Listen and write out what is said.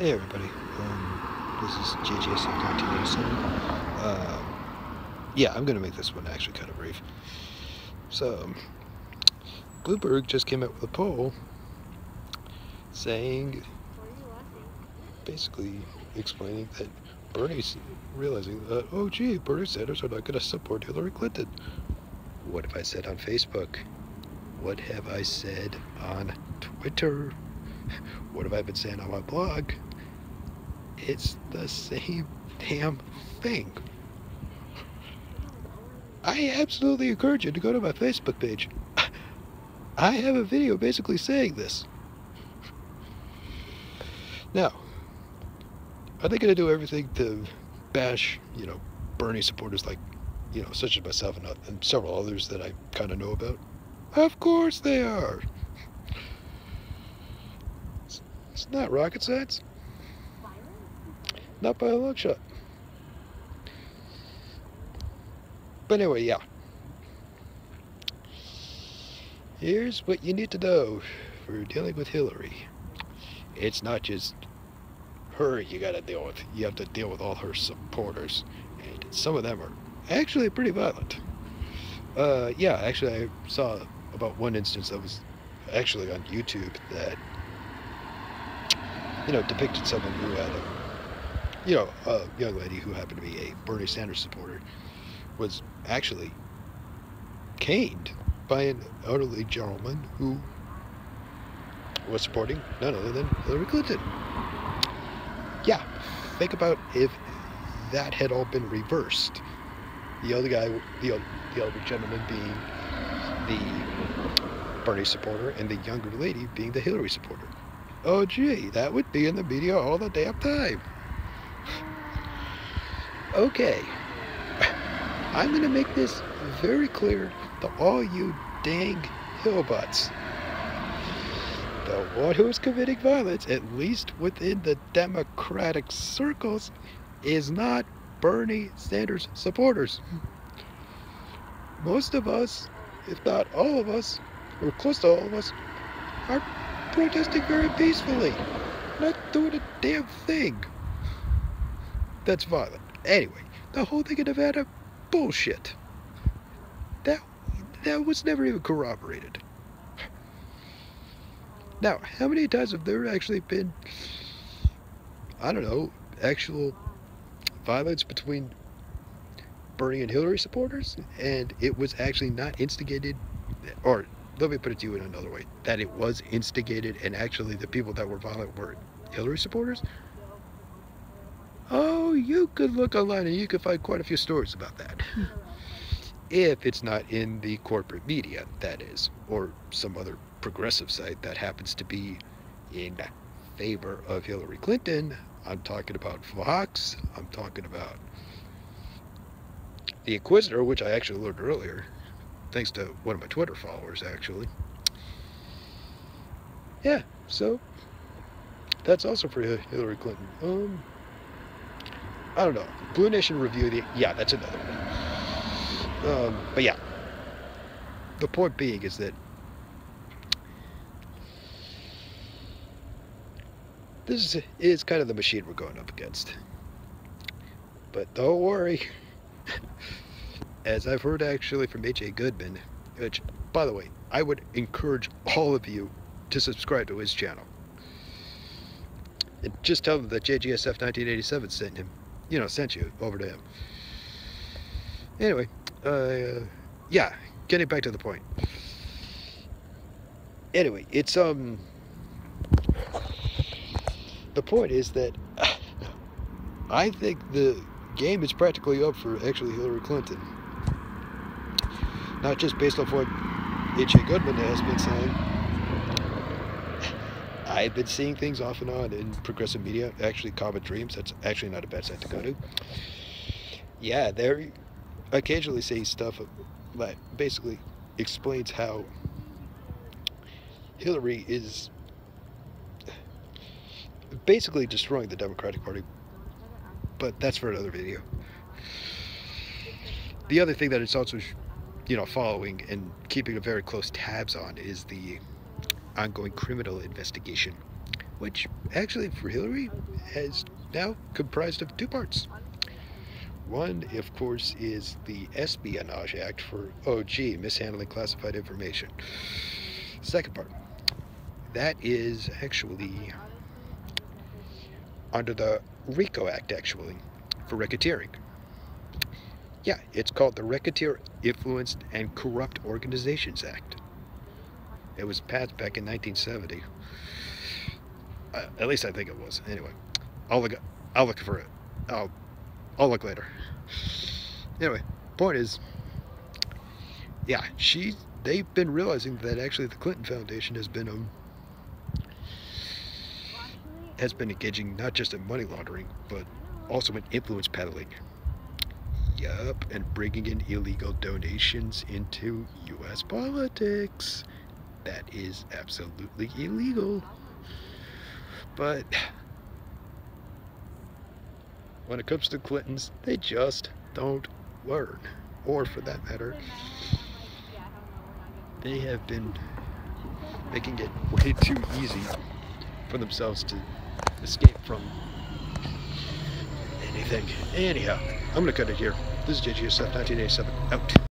Hey everybody, this is Jgsf1987. Yeah, I'm going to make this one actually kind of brief. So, Bloomberg just came out with a poll saying, basically explaining that Bernie's realizing that, oh gee, Bernie Sanders are not going to support Hillary Clinton. What have I said on Facebook? What have I said on Twitter? What have I been saying on my blog? It's the same damn thing. I absolutely encourage you to go to my Facebook page. I have a video basically saying this. Now, are they going to do everything to bash, Bernie supporters like, such as myself and several others that I kind of know about? Of course they are. It's not rocket science. Not by a long shot. But anyway, yeah. Here's what you need to know for dealing with Hillary. It's not just her you gotta deal with. You have to deal with all her supporters. And some of them are actually pretty violent. Yeah, actually I saw about one instance that was actually on YouTube that, depicted someone who had a young lady who happened to be a Bernie Sanders supporter was actually caned by an elderly gentleman who was supporting none other than Hillary Clinton. Yeah, think about if that had all been reversed. The older guy, the older gentleman being the Bernie supporter and the younger lady being the Hillary supporter. Oh gee, that would be in the media all the damn time. Okay, I'm going to make this very clear to all you dang hillbutts. The one who is committing violence, at least within the Democratic circles, is not Bernie Sanders supporters. Most of us, if not all of us, or close to all of us, are protesting very peacefully, not doing a damn thing that's violent. Anyway, the whole thing in Nevada, bullshit. That was never even corroborated. Now, how many times have there actually been, I don't know, actual violence between Bernie and Hillary supporters, and it was actually not instigated, or let me put it to you in another way, that it was instigated and actually the people that were violent were Hillary supporters? Oh, you could look online and you could find quite a few stories about that. If it's not in the corporate media, that is, or some other progressive site that happens to be in favor of Hillary Clinton. I'm talking about Fox. I'm talking about the Inquisitor, which I actually learned earlier, thanks to one of my Twitter followers, actually. Yeah, so that's also for Hillary Clinton. I don't know. Blue Nation Review, yeah, that's another one. But yeah, the point being is that this is kind of the machine we're going up against. But don't worry, as I've heard actually from Goodman, which, by the way, I would encourage all of you to subscribe to his channel. And just tell him that Jgsf1987 sent you over to him. Anyway, yeah, getting back to the point. Anyway, it's, the point is that I think the game is practically up for actually Hillary Clinton. Not just based off what Goodman has been saying. I've been seeing things off and on in progressive media, actually Common Dreams, that's actually not a bad site to go to. Yeah, they're occasionally saying stuff that basically explains how Hillary is basically destroying the Democratic Party, but that's for another video. The other thing that it's also, following and keeping a very close tabs on is the ongoing criminal investigation which actually for Hillary is now comprised of two parts. One, of course, is the Espionage Act for OG, mishandling classified information. Second part, that is actually under the RICO Act, actually, for racketeering. Yeah, it's called the Racketeer Influenced and Corrupt Organizations Act. It was passed back in 1970. At least I think it was. Anyway, I'll look for it. I'll look later. Anyway, point is, yeah, they've been realizing that actually the Clinton Foundation has been engaging not just in money laundering, but also in influence peddling. Yup, and bringing in illegal donations into U.S. politics. That is absolutely illegal. But when it comes to Clintons, they just don't learn. Or for that matter, they have been making it way too easy for themselves to escape from anything. Anyhow, I'm going to cut it here. This is Jgsf1987 out.